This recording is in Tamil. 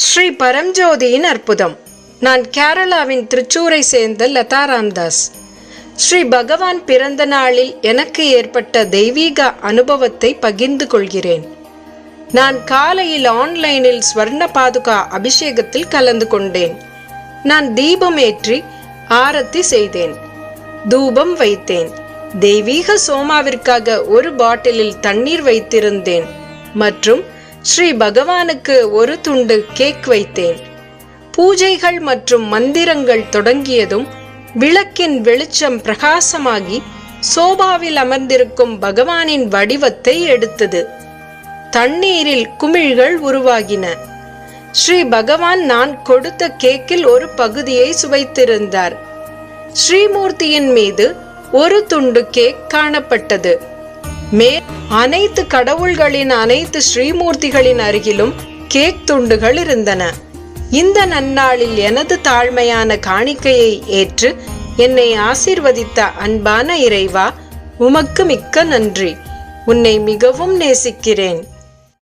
ஸ்ரீ பரம்ஜோதியின் அற்புதம். நான் கேரளாவின் திருச்சூரை சேர்ந்த லதா ராம்தாஸ். ஸ்ரீ பகவான் பிறந்த நாளில் எனக்கு ஏற்பட்ட தெய்வீக அனுபவத்தை பகிர்ந்து கொள்கிறேன். நான் காலையில் ஆன்லைனில் ஸ்வர்ண பாதுகா அபிஷேகத்தில் கலந்து கொண்டேன். நான் தீபம் ஏற்றி ஆரத்தி செய்தேன், தூபம் வைத்தேன். தெய்வீக சோமாவிற்காக ஒரு பாட்டிலில் தண்ணீர் வைத்திருந்தேன் மற்றும் ஸ்ரீ பகவானுக்கு ஒரு துண்டு கேக் வைத்தேன். பூஜைகள் மற்றும் மந்திரங்கள் தொடங்கியதும் விளக்கின் வெளிச்சம் பிரகாசமாகி சோபாவில் அமர்ந்திருக்கும் பகவானின் வடிவத்தை எடுத்தது. தண்ணீரில் குமிழ்கள் உருவாகின. ஸ்ரீ பகவான் நான் கொடுத்த கேக்கில் ஒரு பகுதியை சுவைத்திருந்தார். ஸ்ரீமூர்த்தியின் மீது ஒரு துண்டு கேக் காணப்பட்டது. அனைத்து கடவுள்களின் அனைத்து ஸ்ரீமூர்த்திகளின் அருகிலும் கேக் துண்டுகள் இருந்தன. இந்த நன்னாளில் எனது தாழ்மையான காணிக்கையை ஏற்று என்னை ஆசீர்வதித்த அன்பான இறைவா, உமக்கு மிக்க நன்றி. உன்னை மிகவும் நேசிக்கிறேன்.